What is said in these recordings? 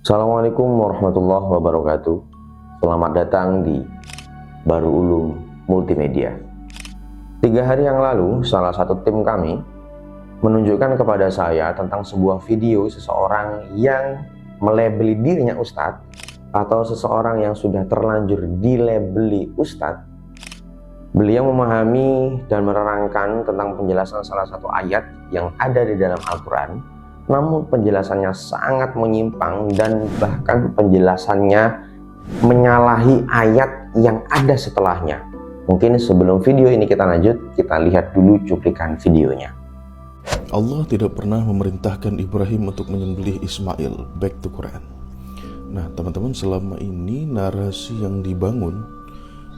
Assalamualaikum warahmatullahi wabarakatuh. Selamat datang di Baru Ulum Multimedia. 3 hari yang lalu, salah satu tim kami menunjukkan kepada saya tentang sebuah video seseorang yang melabeli dirinya Ustadz, atau seseorang yang sudah terlanjur dilabeli Ustadz. Beliau memahami dan menerangkan tentang penjelasan salah satu ayat yang ada di dalam Al-Quran, namun penjelasannya sangat menyimpang dan bahkan penjelasannya menyalahi ayat yang ada setelahnya. Mungkin sebelum video ini kita lanjut, kita lihat dulu cuplikan videonya. Allah tidak pernah memerintahkan Ibrahim untuk menyembelih Ismail. Back to Quran. Nah teman-teman, selama ini narasi yang dibangun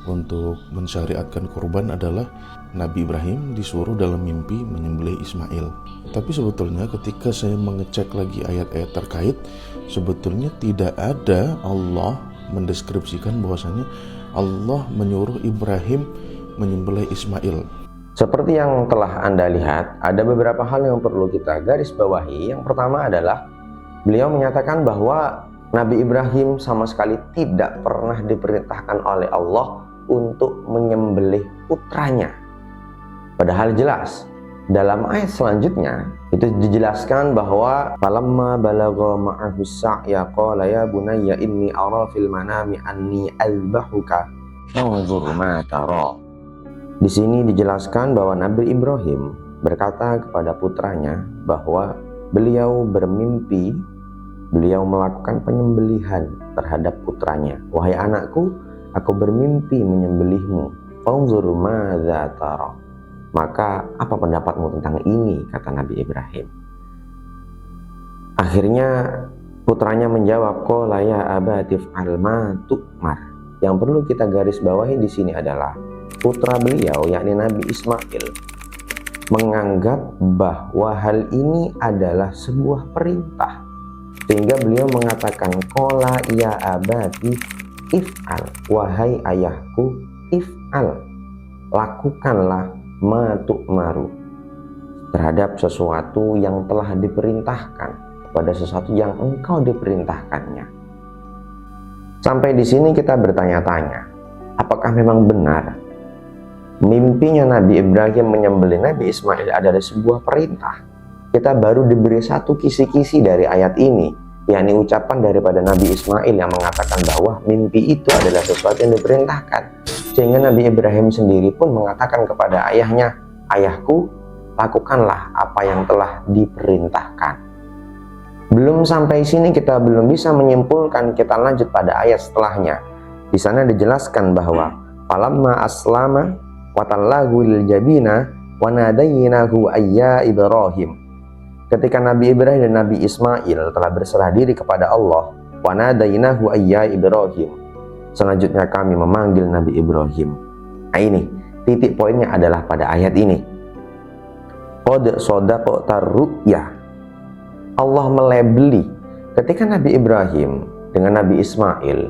untuk mensyariatkan kurban adalah Nabi Ibrahim disuruh dalam mimpi menyembelih Ismail. Tapi sebetulnya ketika saya mengecek lagi ayat-ayat terkait, sebetulnya tidak ada Allah mendeskripsikan bahwasanya Allah menyuruh Ibrahim menyembelih Ismail. Seperti yang telah Anda lihat, ada beberapa hal yang perlu kita garis bawahi. Yang pertama adalah beliau menyatakan bahwa Nabi Ibrahim sama sekali tidak pernah diperintahkan oleh Allah untuk menyembelih putranya. Padahal jelas dalam ayat selanjutnya itu dijelaskan bahwa falamma balagha ma'ahu sa'ya qala ya bunayya inni ara fil manami anni azbahuka fanzur ma tara. Di sini dijelaskan bahwa Nabi Ibrahim berkata kepada putranya bahwa beliau bermimpi, beliau melakukan penyembelihan terhadap putranya. Wahai anakku, aku bermimpi menyembelihmu. Fanzur madza tara. Maka apa pendapatmu tentang ini, kata Nabi Ibrahim. Akhirnya putranya menjawab, qala ya abati fa'al ma tu'mar. Yang perlu kita garis bawahi di sini adalah putra beliau, yakni Nabi Ismail, menganggap bahwa hal ini adalah sebuah perintah, sehingga beliau mengatakan qala ya abati if'al, wahai ayahku, if'al, lakukanlah ma tu'maru, terhadap sesuatu yang telah diperintahkan, kepada sesuatu yang engkau diperintahkannya. Sampai di sini kita bertanya-tanya, apakah memang benar mimpinya Nabi Ibrahim menyembelih Nabi Ismail adalah sebuah perintah? Kita baru diberi satu kisi-kisi dari ayat ini, yakni ucapan daripada Nabi Ismail yang mengatakan bahwa mimpi itu adalah sesuatu yang diperintahkan. Sehingga Nabi Ibrahim sendiri pun mengatakan kepada ayahnya, ayahku, lakukanlah apa yang telah diperintahkan. Belum sampai sini kita belum bisa menyimpulkan, kita lanjut pada ayat setelahnya. Di sana dijelaskan bahwa falamma aslama wa tallahu lil jabina wa nadainahu ayya Ibrahim. Ketika Nabi Ibrahim dan Nabi Ismail telah berserah diri kepada Allah, wa nadainahu ayya Ibrahim, selanjutnya kami memanggil Nabi Ibrahim. Nah ini titik poinnya adalah pada ayat ini. Qad shadaqta ru'ya. Allah melabeli ketika Nabi Ibrahim dengan Nabi Ismail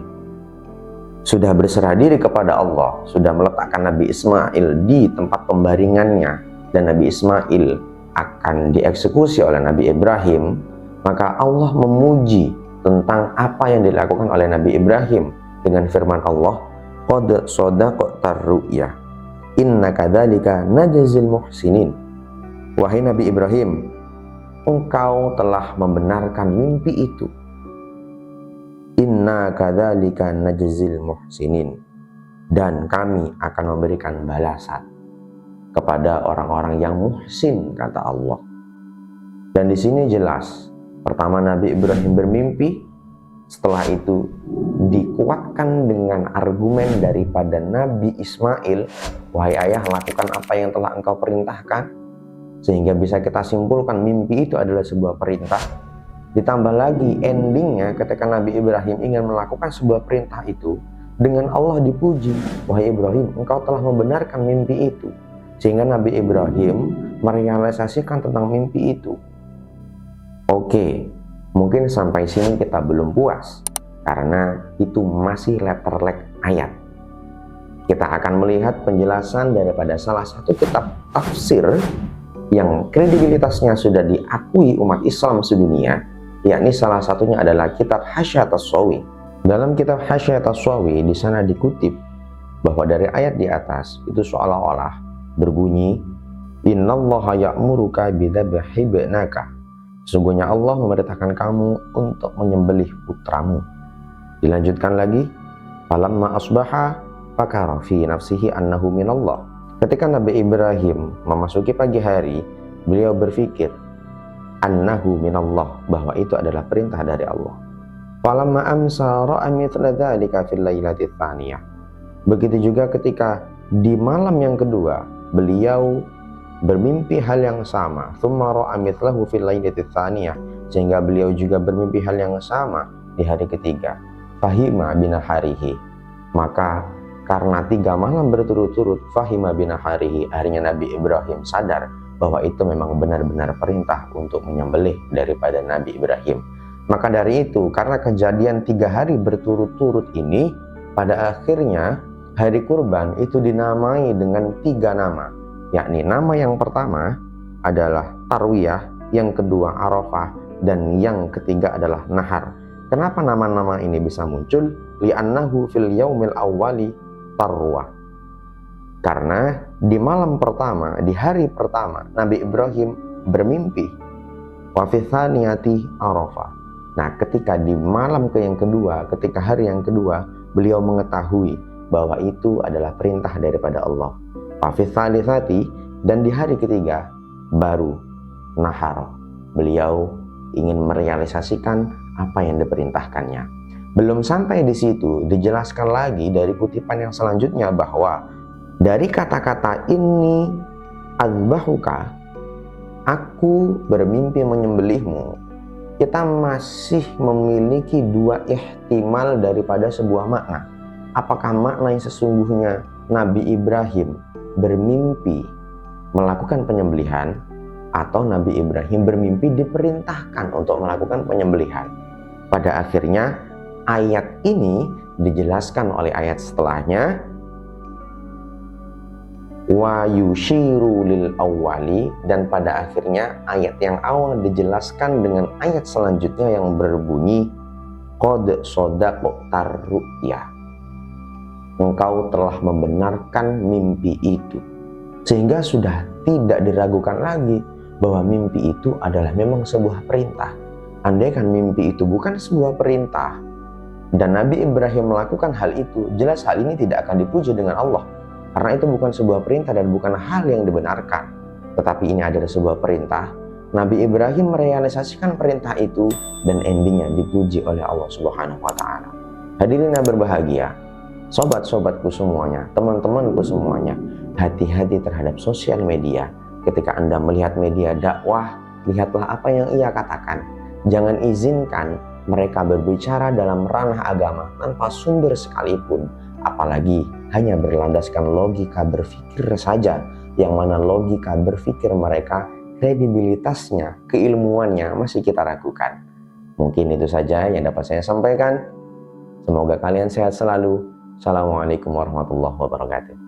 sudah berserah diri kepada Allah, sudah meletakkan Nabi Ismail di tempat pembaringannya, dan Nabi Ismail akan dieksekusi oleh Nabi Ibrahim, maka Allah memuji tentang apa yang dilakukan oleh Nabi Ibrahim dengan firman Allah, qad shadaqta ru'ya inna kadzalika najzil muhsinin. Wahai Nabi Ibrahim, engkau telah membenarkan mimpi itu. Inna kadzalika najzil muhsinin, dan kami akan memberikan balasan kepada orang-orang yang muhsin, kata Allah. Dan di sini jelas, pertama Nabi Ibrahim bermimpi, setelah itu dikuatkan dengan argumen daripada Nabi Ismail, wahai ayah, lakukan apa yang telah engkau perintahkan, sehingga bisa kita simpulkan mimpi itu adalah sebuah perintah. Ditambah lagi endingnya ketika Nabi Ibrahim ingin melakukan sebuah perintah itu, dengan Allah dipuji, wahai Ibrahim, engkau telah membenarkan mimpi itu, sehingga Nabi Ibrahim merealisasikan tentang mimpi itu. Oke, mungkin sampai sini kita belum puas, karena itu masih letterlek ayat. Kita akan melihat penjelasan daripada salah satu kitab tafsir yang kredibilitasnya sudah diakui umat Islam sedunia, yakni salah satunya adalah kitab Hasyat As-Sawi. Dalam kitab Hasyat As-Sawi di sana dikutip bahwa dari ayat di atas itu seolah-olah berbunyi, innallaha ya'muruka bidzabhi ibnaka. Sesungguhnya Allah memerintahkan kamu untuk menyembelih putramu. Dilanjutkan lagi, falamma asbaha fakara fi nafsihi annahu minallah. Ketika Nabi Ibrahim memasuki pagi hari, beliau berpikir annahu minallah, bahwa itu adalah perintah dari Allah. Falamma amsa ra'a mithla dzalika fil lailati tsaniyah. Begitu juga ketika di malam yang kedua beliau bermimpi hal yang sama, tsumma ra'a mithlahu fil lailati tsaniyah, sehingga beliau juga bermimpi hal yang sama di hari ketiga. Fahima binaharihi, maka karena 3 malam berturut-turut, fahima binaharihi, akhirnya Nabi Ibrahim sadar bahwa itu memang benar-benar perintah untuk menyembelih daripada Nabi Ibrahim. Maka dari itu, karena kejadian 3 hari berturut-turut ini, pada akhirnya hari kurban itu dinamai dengan 3 nama, yakni nama yang pertama adalah Tarwiyah, yang kedua Arafah, dan yang ketiga adalah Nahar. Kenapa nama-nama ini bisa muncul? Li'annahu fil yaumil awwali tarwa. Karena di malam pertama, di hari pertama, Nabi Ibrahim bermimpi wa fi tsaniyati Arafah. Nah, ketika di malam yang kedua, ketika hari yang kedua, beliau mengetahui bahwa itu adalah perintah daripada Allah. Wa fi tsalitsati, dan di hari ketiga baru Nahar. Beliau ingin merealisasikan apa yang diperintahkannya. Belum sampai di situ, dijelaskan lagi dari kutipan yang selanjutnya bahwa dari kata-kata ini azbahuka, aku bermimpi menyembelihmu, kita masih memiliki 2 ihtimal daripada sebuah makna. Apakah makna yang sesungguhnya Nabi Ibrahim bermimpi melakukan penyembelihan, atau Nabi Ibrahim bermimpi diperintahkan untuk melakukan penyembelihan? Pada akhirnya ayat ini dijelaskan oleh ayat setelahnya, wa yushiru lil awwali, dan pada akhirnya ayat yang awal dijelaskan dengan ayat selanjutnya yang berbunyi qad shadaqtar ru'ya, engkau telah membenarkan mimpi itu. Sehingga sudah tidak diragukan lagi bahwa mimpi itu adalah memang sebuah perintah. Andaikan mimpi itu bukan sebuah perintah dan Nabi Ibrahim melakukan hal itu, jelas hal ini tidak akan dipuji dengan Allah, karena itu bukan sebuah perintah dan bukan hal yang dibenarkan. Tetapi ini adalah sebuah perintah. Nabi Ibrahim merealisasikan perintah itu dan endingnya dipuji oleh Allah Subhanahu wa Ta'ala. Hadirin yang berbahagia, sobat-sobatku semuanya, teman-temanku semuanya, hati-hati terhadap sosial media. Ketika Anda melihat media dakwah, lihatlah apa yang ia katakan. Jangan izinkan mereka berbicara dalam ranah agama tanpa sumber sekalipun, apalagi hanya berlandaskan logika berpikir saja, yang mana logika berpikir mereka, kredibilitasnya, keilmuannya masih kita ragukan. Mungkin itu saja yang dapat saya sampaikan. Semoga kalian sehat selalu. Assalamualaikum warahmatullahi wabarakatuh.